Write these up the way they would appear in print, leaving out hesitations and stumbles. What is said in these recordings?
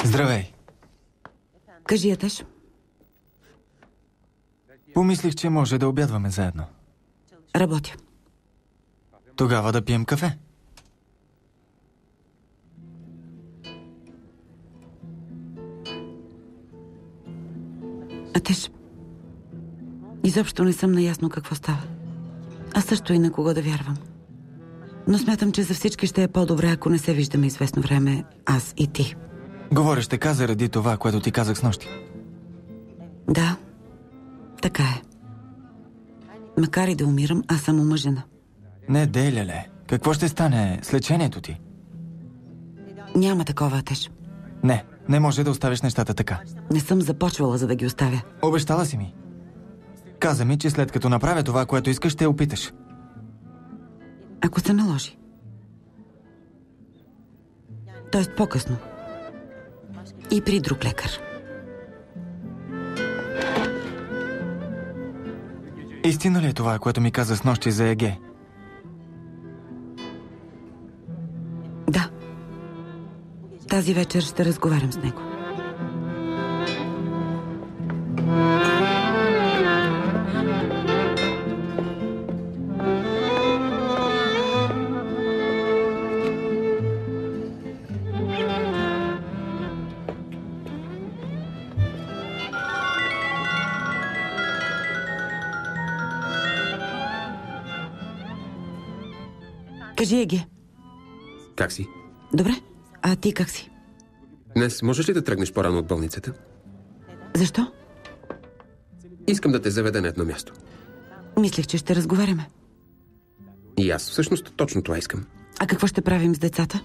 Здравей. Кажи, Атеш. Помислих, че може да обядваме заедно. Работя. Тогава да пием кафе. Атеш, изобщо не съм наясно какво става. Аз също и на кого да вярвам. Но смятам, че за всички ще е по-добре, ако не се виждаме известно време, аз и ти. Говориш така заради това, което ти казах снощи. Да, така е. Макар и да умирам, аз съм омъжена. Не, дей, леле. Какво ще стане с лечението ти? Няма такова, Атеш. Не може да оставиш нещата така. Не съм започвала, за да ги оставя. Обещала си ми. Каза ми, че след като направя това, което искаш, ще опиташ. Ако се наложи. Тоест по-късно. И при друг лекар. Истина ли е това, което ми каза снощи за Еге? Да. Тази вечер ще разговарям с него. Кажи, Еге. Как си? Добре. А ти как си? Днес можеш ли да тръгнеш по-рано от болницата? Защо? Искам да те заведа на едно място. Мислех, че ще разговаряме. И аз всъщност точно това искам. А какво ще правим с децата?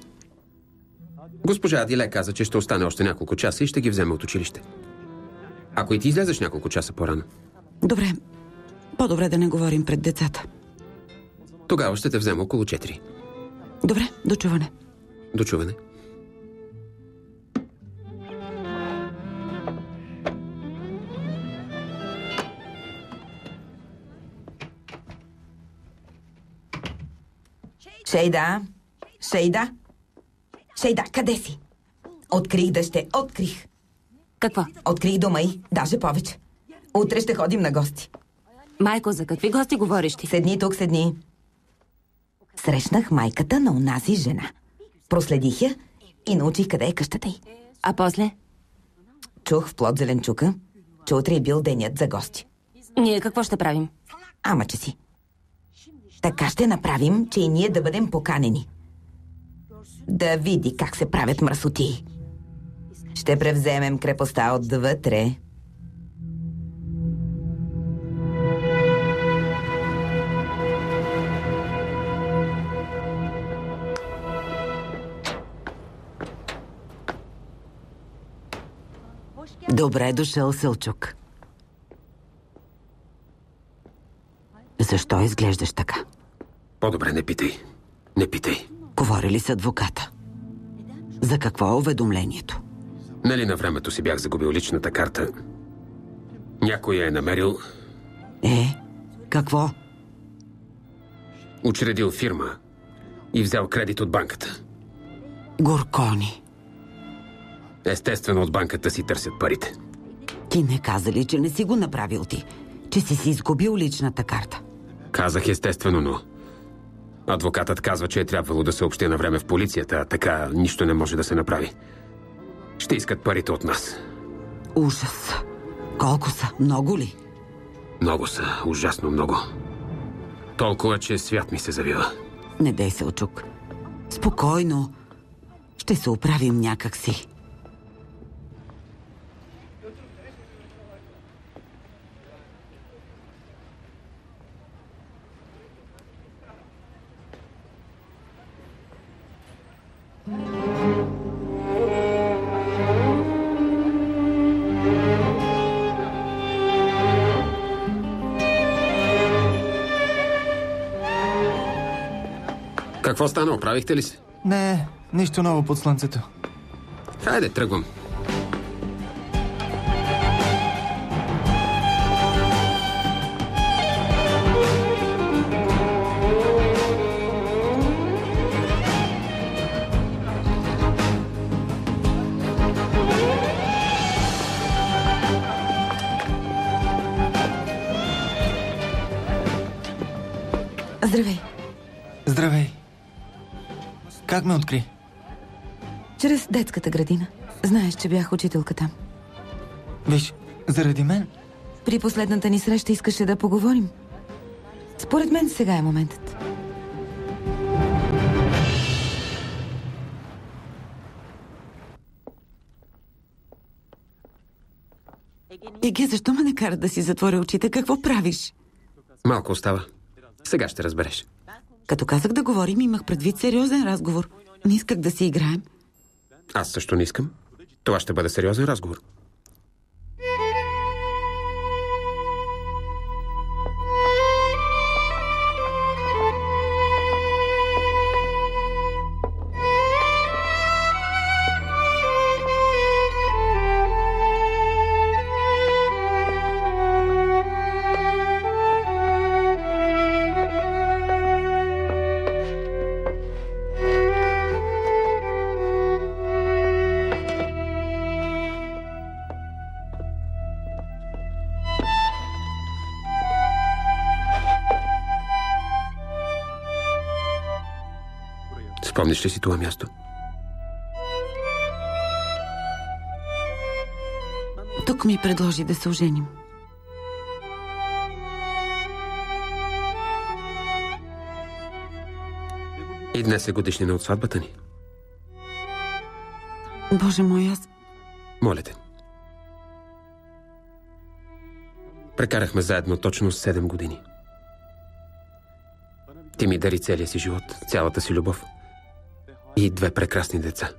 Госпожа Адиле каза, че ще остане още няколко часа и ще ги вземе от училище. Ако и ти излезеш няколко часа по-рано. Добре. По-добре да не говорим пред децата. Тогава ще те взема около 4. Добре, до чуване. До чуване. Шейда! Шейда! Шейда, къде си? Открих, дъще, открих. Какво? Открих дома й, даже повече. Утре ще ходим на гости. Майко, за какви гости говориш ти? Седни тук, седни. Срещнах майката на онази жена. Проследих я и научих къде е къщата й. А после? Чух в Плод Зеленчука, че утре е бил денят за гости. Ние какво ще правим? Ама че си. Така ще направим, че и ние да бъдем поканени. Да види как се правят мръсоти. Ще превземем крепостта отвътре. Добре дошъл, Сълчук. Защо изглеждаш така? По-добре не питай. Не питай. Говори ли с адвоката? За какво е уведомлението? Нали на времето си бях загубил личната карта? Някой я е намерил. Какво? Учредил фирма и взел кредит от банката. Горкони. Естествено, от банката си търсят парите. Ти не каза ли, че не си го направил ти? Че си изгубил личната карта? Казах естествено, но адвокатът казва, че е трябвало да съобщи на време в полицията, а така нищо не може да се направи. Ще искат парите от нас. Ужас. Колко са? Много ли? Много са. Ужасно много. Толкова, че свят ми се завива. Не дей се, Очук. Спокойно. Ще се оправим някак си. Какво стана? Оправихте ли се? Не, нищо ново под слънцето. Хайде, тръгвам. Здравей. Здравей. Как ме откри? Чрез детската градина. Знаеш, че бях учителка там. Виж, заради мен? При последната ни среща искаше да поговорим. Според мен сега е моментът. Еге, защо ме накара да си затворя очите? Какво правиш? Малко остава. Сега ще разбереш. Като казах да говорим, имах предвид сериозен разговор. Не исках да си играем. Аз също не искам. Това ще бъде сериозен разговор. Спомниш ли си това място? Тук ми предложи да се оженим. И днес е годишнина от сватбата ни. Боже мой, аз... Моля те. Прекарахме заедно точно 7 години. Ти ми дари целия си живот, цялата си любов. И 2 прекрасни деца.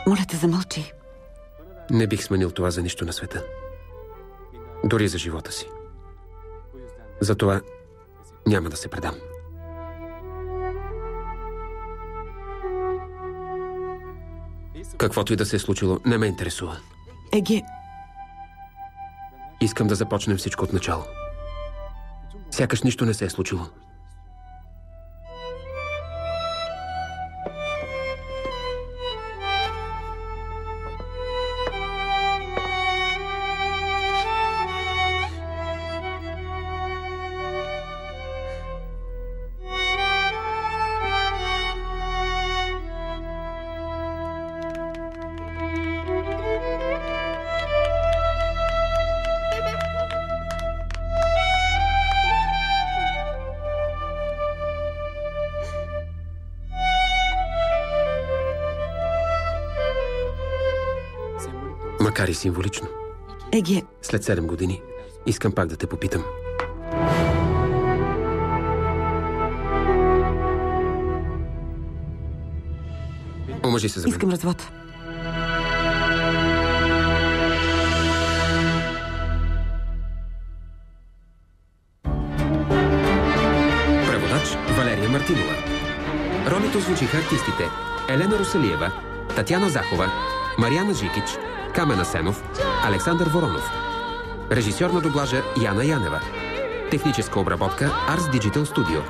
Моля те, замълчи. Не бих сменил това за нищо на света. Дори за живота си. Затова няма да се предам. Каквото и да се е случило, не ме интересува. Еге, Искам да започнем всичко от начало. Сякаш нищо не се е случило. Макар и символично. Еге, След 7 години искам пак да те попитам. Омъжи се за мен. искам развод. Преводач Валерия Мартинова. Ролите озвучиха артистите Елена Русалиева, Татяна Захова, Мариана Жикич, Камен Асенов, Александър Воронов. Режисьор на дублажа Яна Янева. Техническа обработка Ars Digital Studio.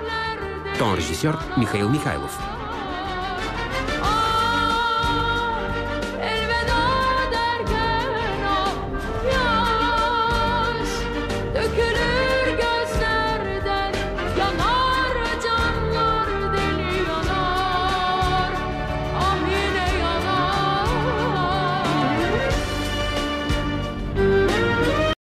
Тон режисьор Михаил Михайлов.